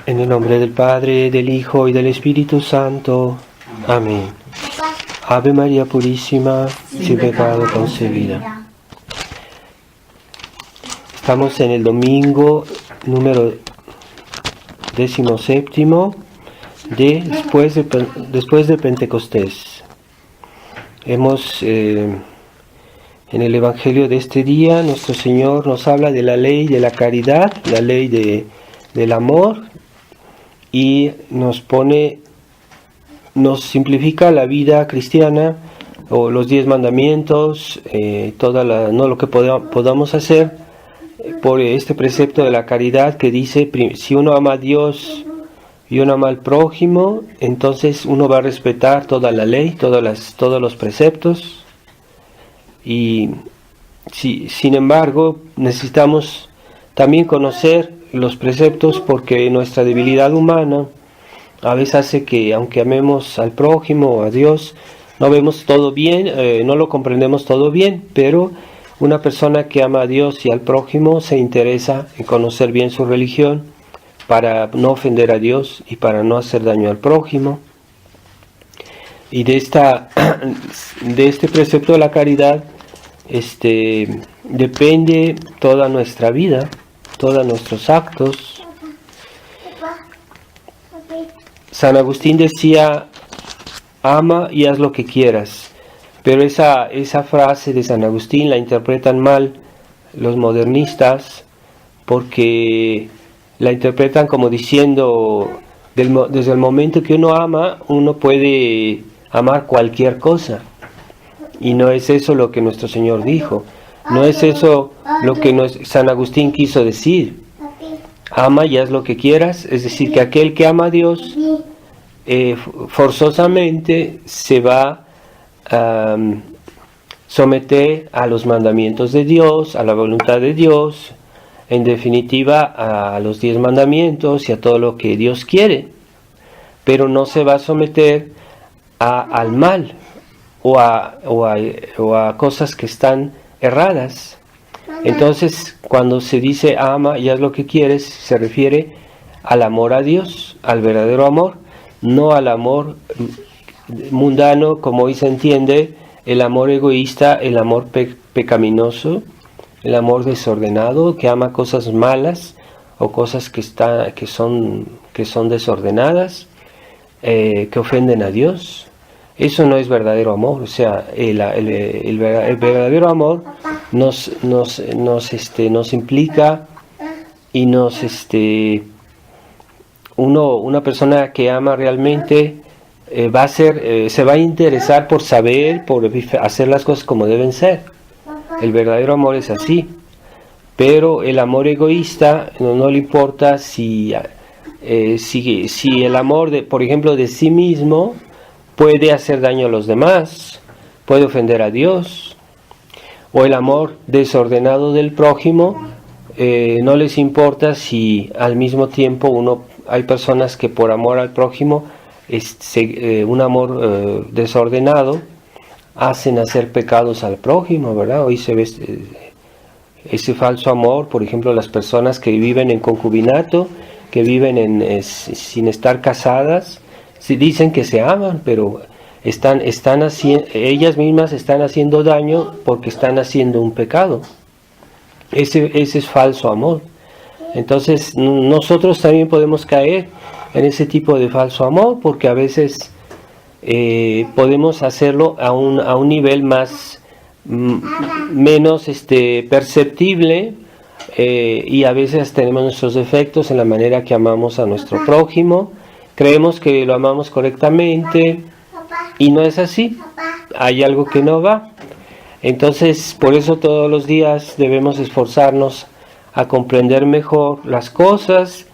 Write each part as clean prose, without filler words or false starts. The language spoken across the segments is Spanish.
En el nombre del Padre, del Hijo y del Espíritu Santo. Amén. Ave María Purísima, sin pecado concebida. Estamos en el domingo número 17 después de Pentecostés. En el Evangelio de este día, nuestro Señor nos habla de la ley de la caridad, la ley del amor, y nos simplifica la vida cristiana, o los 10 mandamientos, no lo que podamos hacer por este precepto de la caridad que dice: si uno ama a Dios y uno ama al prójimo, entonces uno va a respetar toda la ley, todos los preceptos. Y sin embargo, necesitamos también conocer los preceptos, porque nuestra debilidad humana a veces hace que, aunque amemos al prójimo o a Dios, no vemos todo bien, no lo comprendemos todo bien. Pero una persona que ama a Dios y al prójimo se interesa en conocer bien su religión para no ofender a Dios y para no hacer daño al prójimo. Y de este precepto de la caridad depende toda nuestra vida, todos nuestros actos. San Agustín decía: ama y haz lo que quieras. Pero esa frase de San Agustín la interpretan mal los modernistas, porque la interpretan como diciendo: desde el momento que uno ama, uno puede amar cualquier cosa. Y no es eso lo que nuestro Señor dijo. No es eso lo que San Agustín quiso decir. Ama y haz lo que quieras. Es decir, que aquel que ama a Dios forzosamente se va a someter a los mandamientos de Dios, a la voluntad de Dios, en definitiva a los 10 mandamientos y a todo lo que Dios quiere. Pero no se va a someter al mal o a cosas que están erradas. Entonces, cuando se dice ama y haz lo que quieres, se refiere al amor a Dios, al verdadero amor, no al amor mundano, como hoy se entiende, el amor egoísta, el amor pecaminoso, el amor desordenado, que ama cosas malas o cosas que son desordenadas, que ofenden a Dios. Eso no es verdadero amor. O sea, el verdadero amor nos implica y una persona que ama realmente se va a interesar por saber, por hacer las cosas como deben ser. El verdadero amor es así. Pero el amor egoísta no le importa si el amor por ejemplo, de sí mismo puede hacer daño a los demás, puede ofender a Dios. O el amor desordenado del prójimo, no les importa si al mismo tiempo hay personas que por amor al prójimo, un amor desordenado, hacen hacer pecados al prójimo, ¿verdad? Hoy se ve ese falso amor. Por ejemplo, las personas que viven en concubinato, que viven sin estar casadas, sí dicen que se aman, pero ellas mismas están haciendo daño porque están haciendo un pecado. Ese es falso amor. Entonces nosotros también podemos caer en ese tipo de falso amor, porque a veces podemos hacerlo a un nivel menos perceptible, y a veces tenemos nuestros defectos en la manera que amamos a nuestro prójimo. Creemos que lo amamos correctamente y no es así. Hay algo que no va. Entonces, por eso todos los días debemos esforzarnos a comprender mejor las cosas,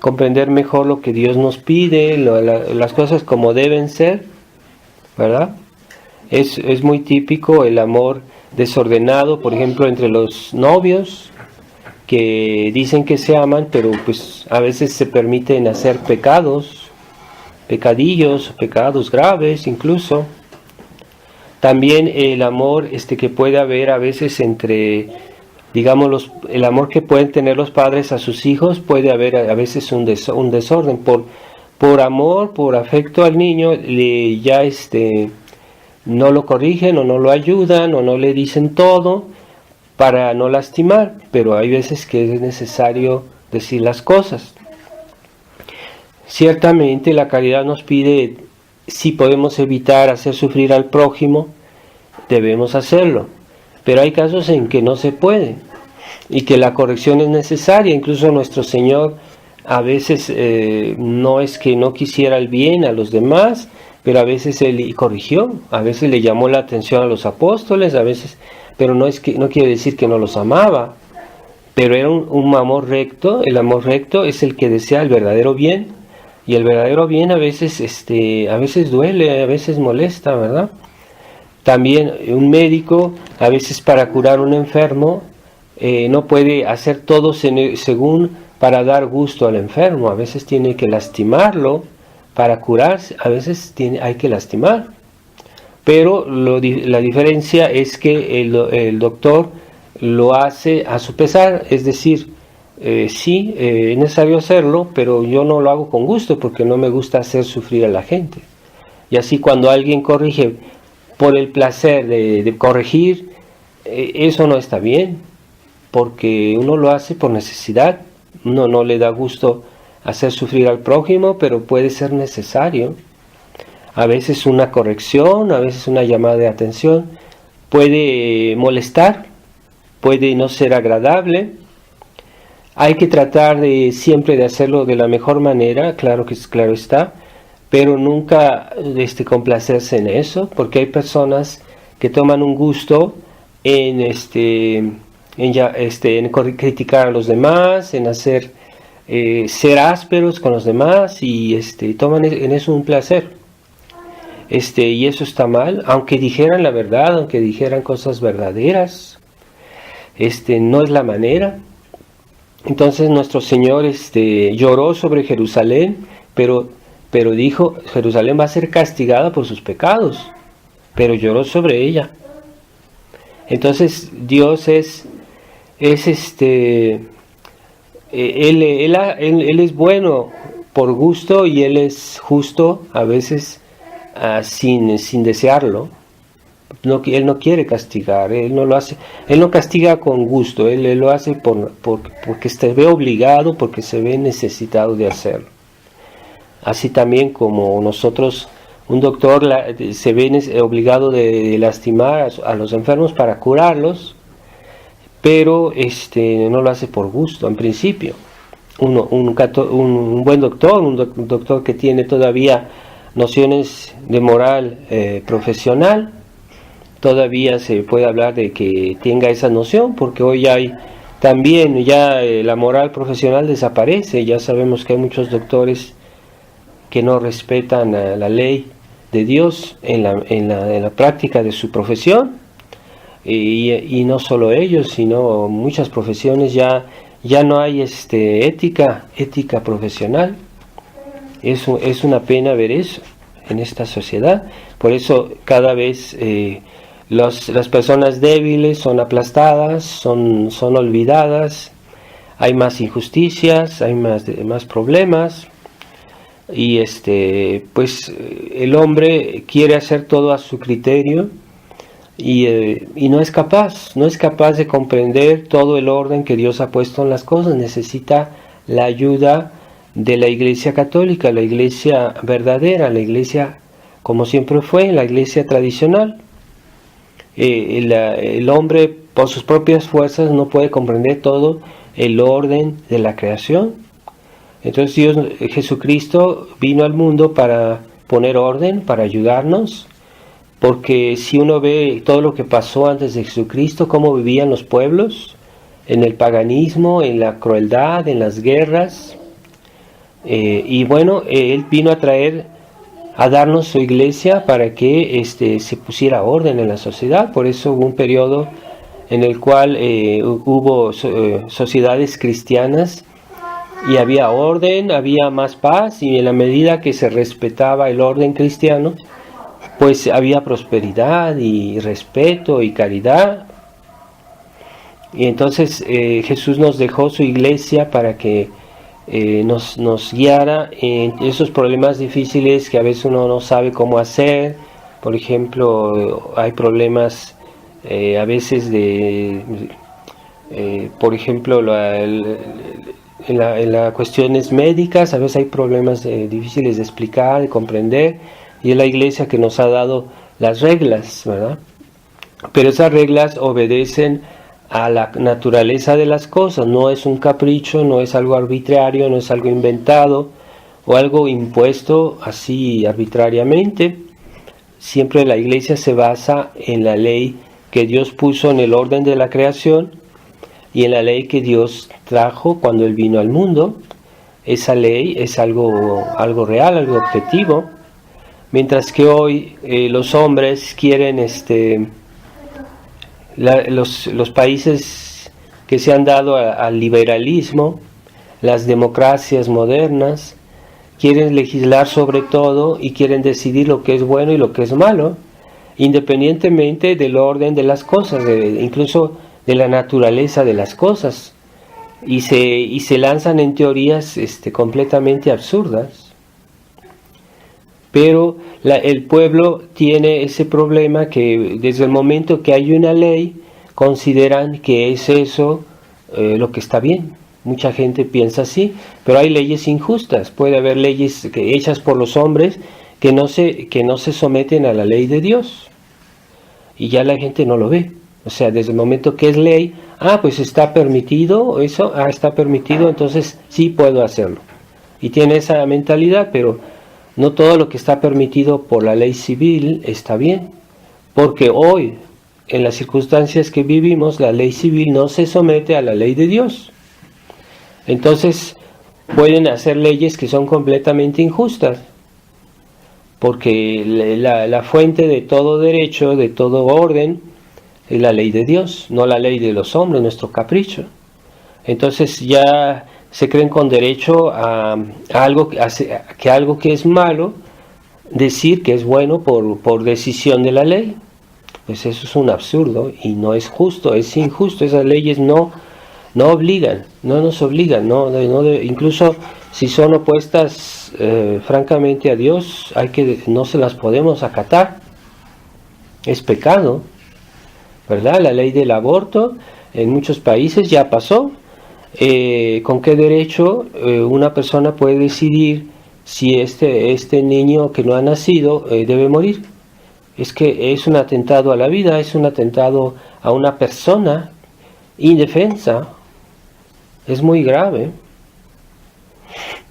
comprender mejor lo que Dios nos pide, las cosas como deben ser, ¿verdad? Es muy típico el amor desordenado, por ejemplo, entre los novios, que dicen que se aman, pero pues a veces se permiten hacer pecados graves incluso. También el amor que puede haber a veces entre digamos, el amor que pueden tener los padres a sus hijos, puede haber a veces un desorden. Por amor, por afecto al niño, ya no lo corrigen o no lo ayudan o no le dicen todo para no lastimar, pero hay veces que es necesario decir las cosas. Ciertamente la caridad nos pide, si podemos evitar hacer sufrir al prójimo, debemos hacerlo, pero hay casos en que no se puede y que la corrección es necesaria. Incluso nuestro Señor a veces no es que no quisiera el bien a los demás, pero a veces Él corrigió, a veces le llamó la atención a los apóstoles, a veces, pero no quiere decir que no los amaba, pero era un amor recto. El amor recto es el que desea el verdadero bien, y el verdadero bien a veces duele, a veces molesta, ¿verdad? También un médico, a veces para curar a un enfermo, no puede hacer todo según para dar gusto al enfermo. A veces tiene que lastimarlo para curarse, a veces hay que lastimar. Pero la diferencia es que el doctor lo hace a su pesar, es decir, sí, es necesario hacerlo, pero yo no lo hago con gusto porque no me gusta hacer sufrir a la gente. Y así cuando alguien corrige por el placer de corregir, eso no está bien, porque uno lo hace por necesidad. Uno no le da gusto hacer sufrir al prójimo, pero puede ser necesario. A veces una corrección, a veces una llamada de atención puede molestar, puede no ser agradable. Hay que tratar siempre de hacerlo de la mejor manera, claro está, pero nunca complacerse en eso, porque hay personas que toman un gusto en criticar a los demás, en hacer ser ásperos con los demás, y toman en eso un placer. Y eso está mal, aunque dijeran la verdad, aunque dijeran cosas verdaderas, no es la manera. Entonces nuestro Señor lloró sobre Jerusalén, pero dijo, Jerusalén va a ser castigada por sus pecados, pero lloró sobre ella. Entonces Dios Él es bueno por gusto, y Él es justo a veces sin desearlo. Él no quiere castigar, Él no lo hace, Él no castiga con gusto, Él lo hace porque se ve obligado, porque se ve necesitado de hacerlo. Así también como nosotros, un doctor se ve obligado de lastimar a los enfermos para curarlos, pero no lo hace por gusto en principio. Un buen doctor, un doctor que tiene todavía nociones de moral profesional, todavía se puede hablar de que tenga esa noción, porque hoy también la moral profesional desaparece. Ya sabemos que hay muchos doctores que no respetan la ley de Dios en la práctica de su profesión, y no solo ellos, sino muchas profesiones ya no hay ética profesional. Es una pena ver eso en esta sociedad. Por eso cada vez las personas débiles son aplastadas, son olvidadas, hay más injusticias, hay más problemas, y pues el hombre quiere hacer todo a su criterio, y no es capaz de comprender todo el orden que Dios ha puesto en las cosas. Necesita la ayuda de la Iglesia católica, la Iglesia verdadera, la Iglesia como siempre fue, la Iglesia tradicional. El hombre por sus propias fuerzas no puede comprender todo el orden de la creación. Entonces Jesucristo vino al mundo para poner orden, para ayudarnos, porque si uno ve todo lo que pasó antes de Jesucristo, cómo vivían los pueblos, en el paganismo, en la crueldad, en las guerras, y bueno, Él vino a darnos su iglesia para que se pusiera orden en la sociedad. Por eso hubo un periodo en el cual hubo sociedades cristianas, y había orden, había más paz, y en la medida que se respetaba el orden cristiano, pues había prosperidad y respeto y caridad. Y entonces Jesús nos dejó su iglesia para que nos guiara en esos problemas difíciles que a veces uno no sabe cómo hacer. Por ejemplo, hay problemas a veces por ejemplo, en las cuestiones médicas, a veces hay problemas difíciles de explicar, de comprender, y es la iglesia que nos ha dado las reglas, ¿verdad? Pero esas reglas obedecen a la naturaleza de las cosas, no es un capricho, no es algo arbitrario, no es algo inventado o algo impuesto así arbitrariamente. Siempre la iglesia se basa en la ley que Dios puso en el orden de la creación y en la ley que Dios trajo cuando Él vino al mundo. Esa ley es algo real, algo objetivo, mientras que hoy los hombres quieren los países que se han dado al liberalismo, las democracias modernas, quieren legislar sobre todo y quieren decidir lo que es bueno y lo que es malo, independientemente del orden de las cosas, incluso de la naturaleza de las cosas, y se lanzan en teorías completamente absurdas. Pero el pueblo tiene ese problema que desde el momento que hay una ley consideran que es eso lo que está bien. Mucha gente piensa así, pero hay leyes injustas. Puede haber leyes hechas por los hombres que no se someten a la ley de Dios, y ya la gente no lo ve. O sea, desde el momento que es ley, pues está permitido eso, está permitido, entonces sí puedo hacerlo. Y tiene esa mentalidad, pero no todo lo que está permitido por la ley civil está bien, porque hoy, en las circunstancias que vivimos, la ley civil no se somete a la ley de Dios. Entonces, pueden hacer leyes que son completamente injustas, porque la fuente de todo derecho, de todo orden, es la ley de Dios, no la ley de los hombres, nuestro capricho. Entonces ya se creen con derecho a algo que es malo, decir que es bueno por decisión de la ley. Pues eso es un absurdo y no es justo, es injusto. Esas leyes no obligan, no nos obligan, incluso si son opuestas francamente a Dios, no se las podemos acatar. Es pecado, ¿verdad? La ley del aborto en muchos países ya pasó. ¿Con qué derecho una persona puede decidir si este niño que no ha nacido debe morir? Es que es un atentado a la vida, es un atentado a una persona indefensa. Es muy grave.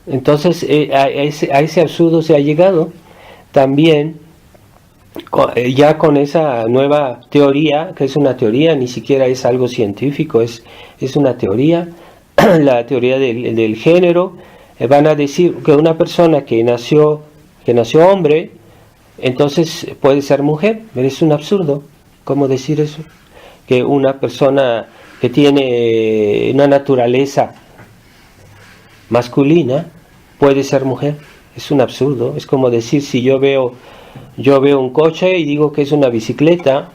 Entonces a ese absurdo se ha llegado. También ya con esa nueva teoría, que es una teoría, ni siquiera es algo científico, es una teoría, la teoría del género. Van a decir que una persona que nació hombre, entonces puede ser mujer. Pero es un absurdo. ¿Cómo decir eso? Que una persona que tiene una naturaleza masculina puede ser mujer. Es un absurdo. Es como decir, si yo veo un coche y digo que es una bicicleta,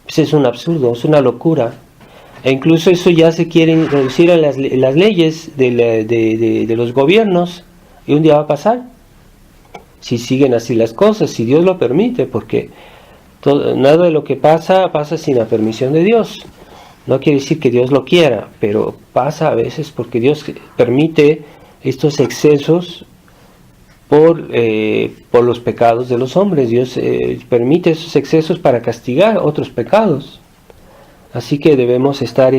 pues es un absurdo, es una locura. E incluso eso ya se quiere introducir en las leyes de los gobiernos, y un día va a pasar, si siguen así las cosas, si Dios lo permite, porque nada de lo que pasa sin la permisión de Dios. No quiere decir que Dios lo quiera, pero pasa a veces porque Dios permite estos excesos por los pecados de los hombres. Dios permite esos excesos para castigar otros pecados. Así que debemos estar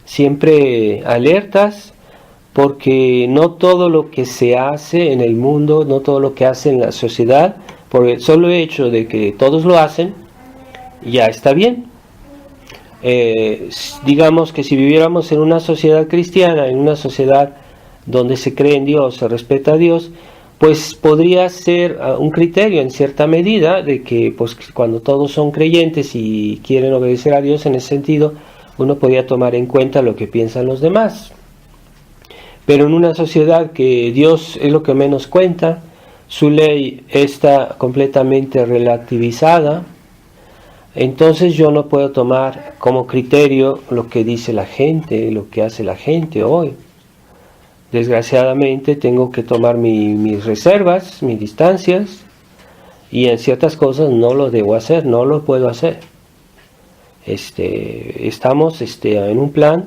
siempre alertas, porque no todo lo que se hace en el mundo, no todo lo que hace en la sociedad, por el solo hecho de que todos lo hacen, ya está bien. Digamos que si viviéramos en una sociedad cristiana, en una sociedad donde se cree en Dios, se respeta a Dios, pues podría ser un criterio en cierta medida de que pues cuando todos son creyentes y quieren obedecer a Dios, en ese sentido uno podría tomar en cuenta lo que piensan los demás. Pero en una sociedad que Dios es lo que menos cuenta, su ley está completamente relativizada, entonces yo no puedo tomar como criterio lo que dice la gente, lo que hace la gente hoy. Desgraciadamente tengo que tomar mis reservas, mis distancias, y en ciertas cosas no lo debo hacer, no lo puedo hacer. Estamos en un plan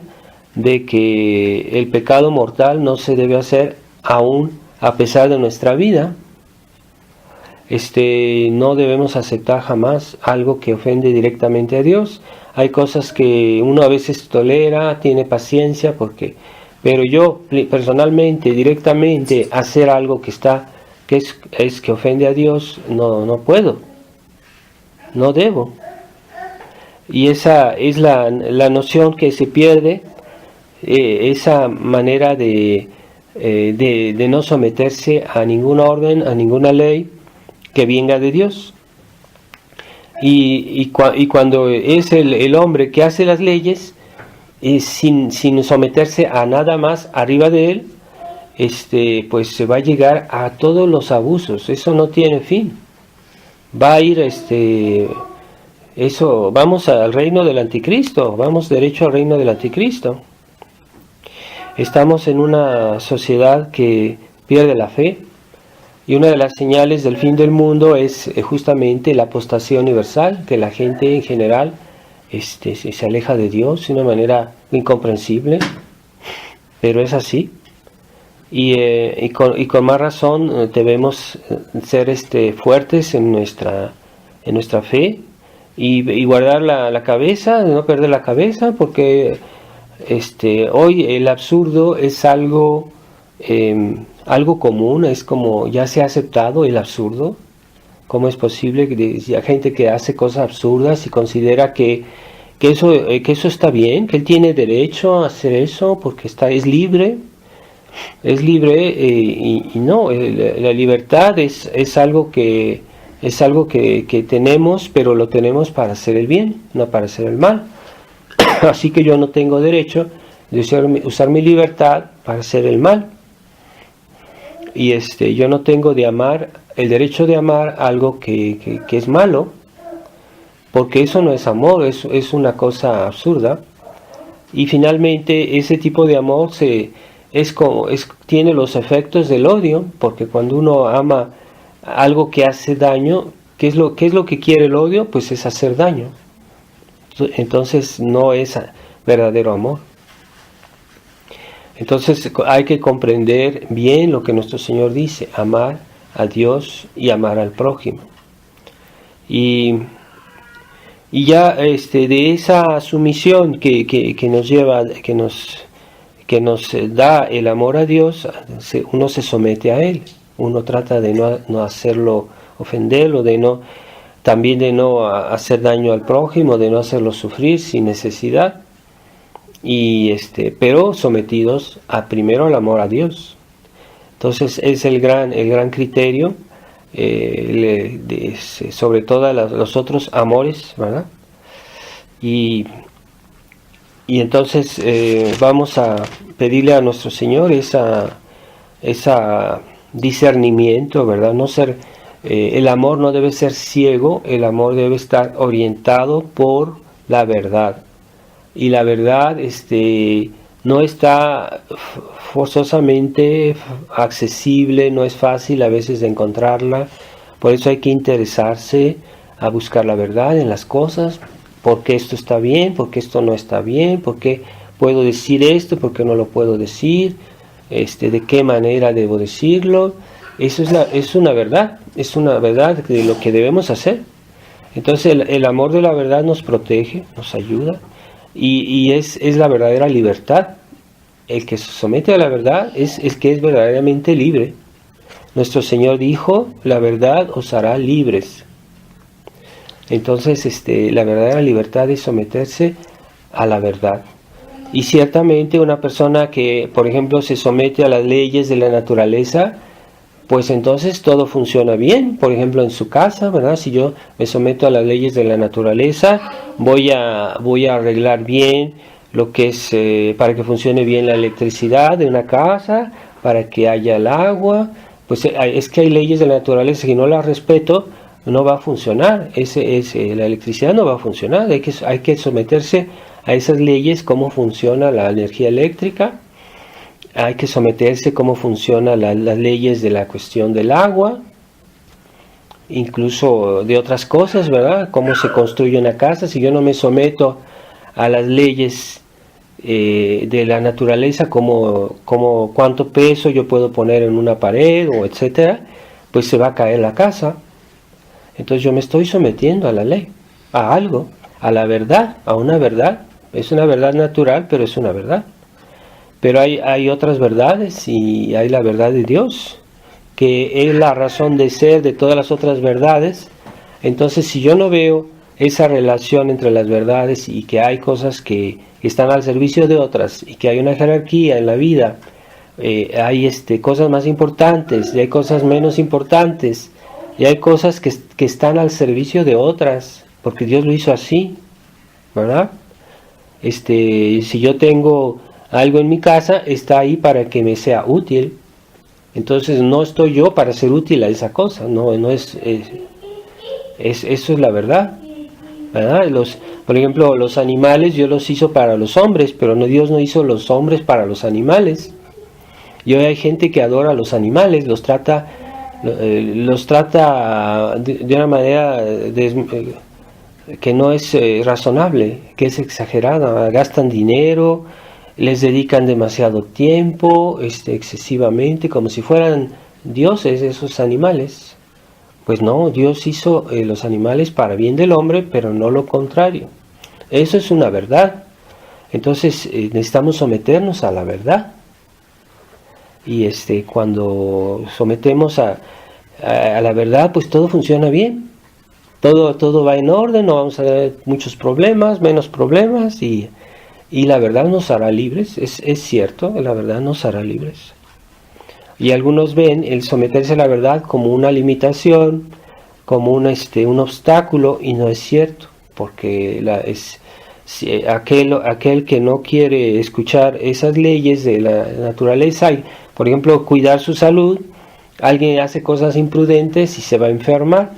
de que el pecado mortal no se debe hacer aún a pesar de nuestra vida. No debemos aceptar jamás algo que ofende directamente a Dios. Hay cosas que uno a veces tolera, tiene paciencia, pero yo personalmente, directamente, hacer algo que que ofende a Dios, no puedo, no debo. Y esa es la noción que se pierde, esa manera de no someterse a ninguna orden, a ninguna ley que venga de Dios. Y cuando es el hombre que hace las leyes, sin someterse a nada más arriba de él, pues se va a llegar a todos los abusos. Eso no tiene fin. Va a ir eso, vamos al reino del anticristo, vamos derecho al reino del anticristo. Estamos en una sociedad que pierde la fe, y una de las señales del fin del mundo es justamente la apostasía universal, que la gente en general se aleja de Dios de una manera incomprensible, pero es así. Y con más razón debemos ser fuertes en nuestra fe, y guardar la cabeza, no perder la cabeza, porque hoy el absurdo es algo común, es como ya se ha aceptado el absurdo. ¿Cómo es posible que hay gente que hace cosas absurdas y considera que eso está bien, que él tiene derecho a hacer eso porque es libre? Es libre, y no, la libertad es algo que tenemos, pero lo tenemos para hacer el bien, no para hacer el mal. Así que yo no tengo derecho de usar mi libertad para hacer el mal. Y yo no tengo el derecho de amar algo que es malo, porque eso no es amor, es una cosa absurda. Y finalmente ese tipo de amor tiene los efectos del odio, porque cuando uno ama algo que hace daño, ¿qué es lo que quiere el odio? Pues es hacer daño. Entonces no es verdadero amor. Entonces hay que comprender bien lo que nuestro Señor dice: amar a Dios y amar al prójimo. Y ya de esa sumisión que nos lleva, que nos da el amor a Dios, uno se somete a Él. Uno trata de no hacerlo ofenderlo, también de no hacer daño al prójimo, de no hacerlo sufrir sin necesidad. Pero sometidos primero al amor a Dios. Entonces es el gran criterio sobre todos los otros amores, ¿verdad? Y entonces vamos a pedirle a nuestro Señor esa discernimiento, ¿verdad? El amor no debe ser ciego, el amor debe estar orientado por la verdad. Y la verdad no está forzosamente accesible, no es fácil a veces de encontrarla. Por eso hay que interesarse a buscar la verdad en las cosas. ¿Por qué esto está bien? ¿Por qué esto no está bien? ¿Por qué puedo decir esto? ¿Por qué no lo puedo decir? ¿De qué manera debo decirlo? Eso es una verdad de lo que debemos hacer. Entonces el amor de la verdad nos protege, nos ayuda. Y es la verdadera libertad. El que se somete a la verdad es el que es verdaderamente libre. Nuestro Señor dijo: la verdad os hará libres. Entonces la verdadera libertad es someterse a la verdad. Y ciertamente una persona que, por ejemplo, se somete a las leyes de la naturaleza, pues entonces todo funciona bien. Por ejemplo, en su casa, ¿verdad? Si yo me someto a las leyes de la naturaleza, voy a arreglar bien lo que es para que funcione bien la electricidad de una casa, para que haya el agua. Pues es que hay leyes de la naturaleza que no las respeto, no va a funcionar, la electricidad no va a funcionar, hay que someterse a esas leyes, cómo funciona la energía eléctrica, hay que someterse cómo funcionan las leyes de la cuestión del agua, incluso de otras cosas, ¿verdad? Cómo se construye una casa. Si yo no me someto a las leyes de la naturaleza, como cuánto peso yo puedo poner en una pared o etcétera, pues se va a caer la casa. Entonces yo me estoy sometiendo a la ley, a algo, a la verdad, a una verdad. Es una verdad natural, pero es una verdad. Pero hay otras verdades, y hay la verdad de Dios, que es la razón de ser de todas las otras verdades. Entonces, si yo no veo esa relación entre las verdades, y que hay cosas que están al servicio de otras, y que hay una jerarquía en la vida, hay cosas más importantes, y hay cosas menos importantes, y hay cosas que están al servicio de otras, porque Dios lo hizo así, ¿verdad? Si yo tengo algo en mi casa, está ahí para que me sea útil. Entonces no estoy yo para ser útil a esa cosa, no es eso es la verdad, ¿verdad? Por ejemplo, los animales Dios los hizo para los hombres, pero Dios no hizo los hombres para los animales. Y hoy hay gente que adora a los animales, los trata de una manera que no es razonable, que es exagerada. Gastan dinero, les dedican demasiado tiempo, excesivamente, como si fueran dioses esos animales. Pues no, Dios hizo los animales para bien del hombre, pero no lo contrario. Eso es una verdad. Entonces necesitamos someternos a la verdad. Y cuando sometemos a la verdad, pues todo funciona bien. Todo va en orden, no vamos a tener muchos problemas, menos problemas, y la verdad nos hará libres. Es cierto, la verdad nos hará libres. Y algunos ven el someterse a la verdad como una limitación, como un obstáculo, y no es cierto, porque aquel que no quiere escuchar esas leyes de la naturaleza, y, por ejemplo, cuidar su salud, alguien hace cosas imprudentes y se va a enfermar.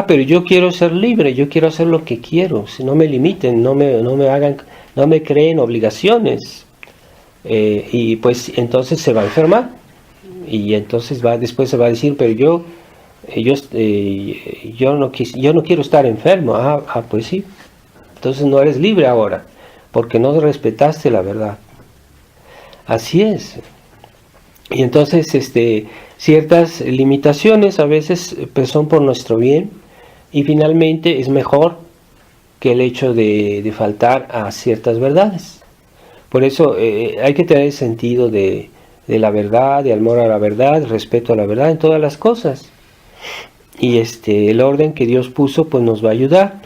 Pero yo quiero ser libre, yo quiero hacer lo que quiero, si no me limiten, no me creen obligaciones, y pues entonces se va a enfermar, y entonces después se va a decir, pero yo no quiero estar enfermo. Pues sí, entonces no eres libre ahora, porque no respetaste la verdad. Así es. Y entonces ciertas limitaciones a veces pues son por nuestro bien, y finalmente es mejor que el hecho de faltar a ciertas verdades. Por eso hay que tener el sentido de la verdad, de amor a la verdad, respeto a la verdad en todas las cosas. Y el orden que Dios puso pues nos va a ayudar.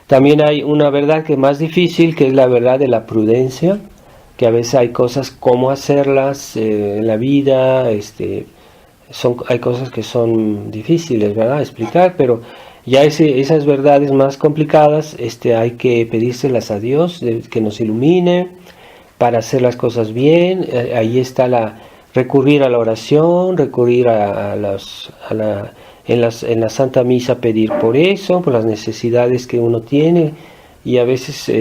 También hay una verdad que es más difícil, que es la verdad de la prudencia, que a veces hay cosas cómo hacerlas en la vida, hay cosas que son difíciles, ¿verdad?, explicar, pero ya esas verdades más complicadas hay que pedírselas a Dios, que nos ilumine para hacer las cosas bien. Ahí está recurrir a la oración, recurrir en la Santa Misa, pedir por eso, por las necesidades que uno tiene. Y a veces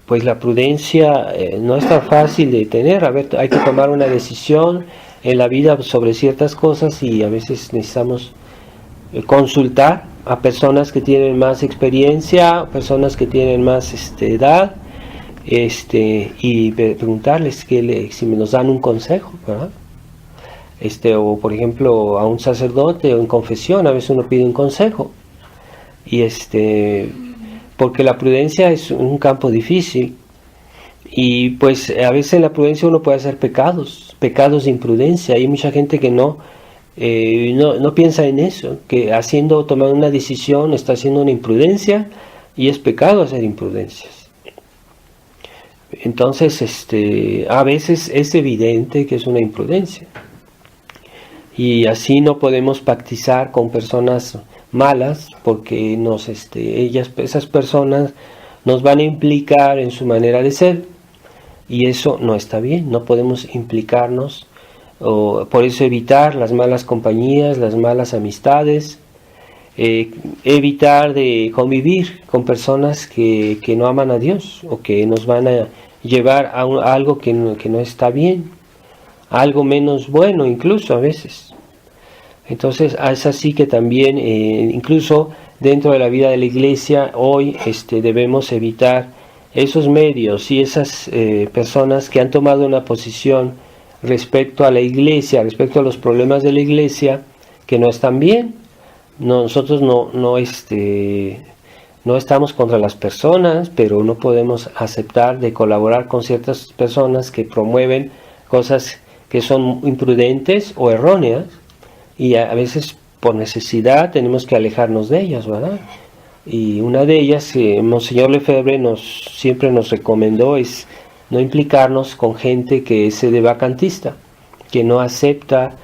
pues la prudencia no es tan fácil de tener. Hay que tomar una decisión en la vida sobre ciertas cosas, y a veces necesitamos consultar a personas que tienen más experiencia, personas que tienen más edad, y preguntarles si nos dan un consejo, ¿verdad? O por ejemplo a un sacerdote o en confesión, a veces uno pide un consejo, y porque la prudencia es un campo difícil, y pues a veces en la prudencia uno puede hacer pecados de imprudencia. Hay mucha gente que no piensa en eso, que tomando una decisión está haciendo una imprudencia, y es pecado hacer imprudencias. Entonces a veces es evidente que es una imprudencia, y así no podemos pactizar con personas malas, porque esas personas nos van a implicar en su manera de ser, y eso no está bien. No podemos implicarnos, por eso evitar las malas compañías, las malas amistades, evitar de convivir con personas que no aman a Dios o que nos van a llevar a algo que no está bien, algo menos bueno incluso a veces. Entonces es así que también incluso dentro de la vida de la iglesia hoy debemos evitar esos medios y esas personas que han tomado una posición respecto a la iglesia, respecto a los problemas de la iglesia, que no están bien. Nosotros no estamos contra las personas, pero no podemos aceptar de colaborar con ciertas personas que promueven cosas que son imprudentes o erróneas, y a veces por necesidad tenemos que alejarnos de ellas, ¿verdad? Y una de ellas, Monseñor Lefebvre siempre nos recomendó, es no implicarnos con gente que es de vacantista, que no acepta,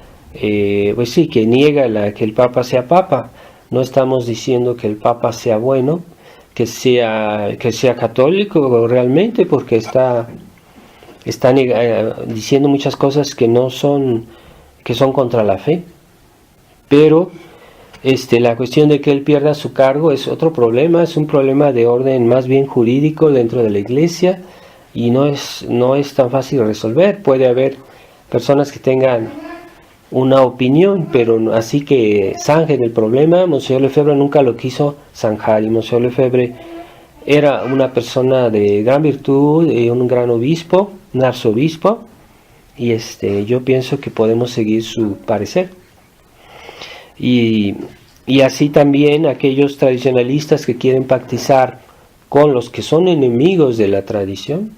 pues sí, que niega que el Papa sea Papa. No estamos diciendo que el Papa sea bueno, que sea católico realmente, porque está diciendo muchas cosas que son contra la fe. Pero la cuestión de que él pierda su cargo es otro problema, es un problema de orden más bien jurídico dentro de la iglesia, y no es tan fácil de resolver. Puede haber personas que tengan una opinión, pero así que zanjen el problema. Monseñor Lefebvre nunca lo quiso zanjar, y Monseñor Lefebvre era una persona de gran virtud, un gran obispo, un arzobispo, y yo pienso que podemos seguir su parecer. Y así también aquellos tradicionalistas que quieren pactizar con los que son enemigos de la tradición,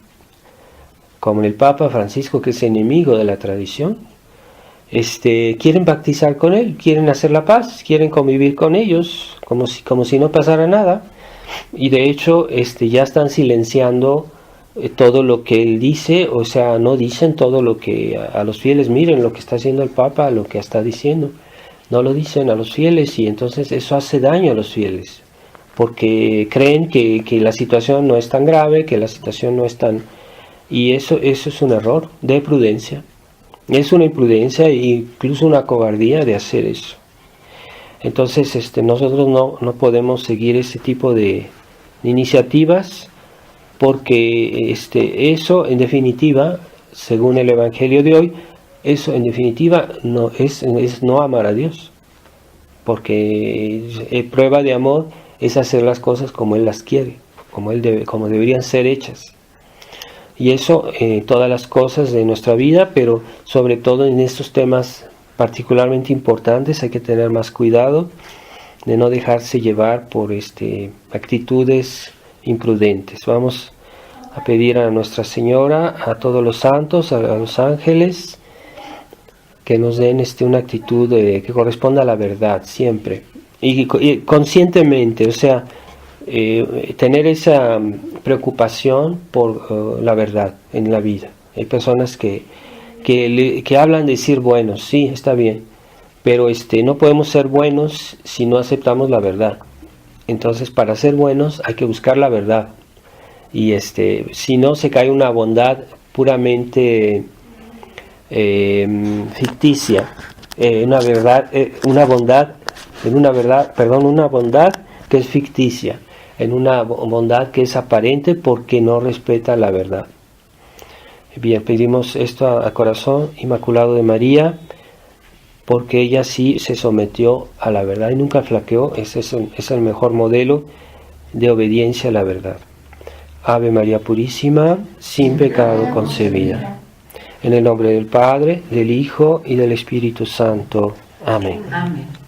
como el Papa Francisco, que es enemigo de la tradición, quieren pactizar con él, quieren hacer la paz, quieren convivir con ellos como si no pasara nada, y de hecho ya están silenciando todo lo que él dice, o sea, no dicen todo lo que a los fieles, miren lo que está haciendo el Papa, lo que está diciendo. No lo dicen a los fieles, y entonces eso hace daño a los fieles, porque creen que la situación no es tan grave, que la situación no es tan... Y eso es un error de prudencia. Es una imprudencia e incluso una cobardía de hacer eso. Entonces nosotros no podemos seguir ese tipo de iniciativas, porque eso en definitiva, según el Evangelio de hoy, eso en definitiva no es no amar a Dios, porque prueba de amor es hacer las cosas como Él las quiere, como deberían ser hechas. Y eso todas las cosas de nuestra vida, pero sobre todo en estos temas particularmente importantes hay que tener más cuidado de no dejarse llevar por actitudes imprudentes. Vamos a pedir a Nuestra Señora, a todos los santos, a los ángeles, que nos den una actitud que corresponda a la verdad siempre, y conscientemente, o sea, tener esa preocupación por la verdad en la vida. Hay personas que hablan de ser buenos, sí, está bien, pero no podemos ser buenos si no aceptamos la verdad. Entonces, para ser buenos hay que buscar la verdad, y si no, se cae una bondad puramente ficticia, una bondad que es ficticia, en una bondad que es aparente porque no respeta la verdad. Bien, pedimos esto al corazón inmaculado de María, porque ella sí se sometió a la verdad y nunca flaqueó. Ese es el mejor modelo de obediencia a la verdad. Ave María Purísima, sin pecado concebida. En el nombre del Padre, del Hijo y del Espíritu Santo. Amén. Amén.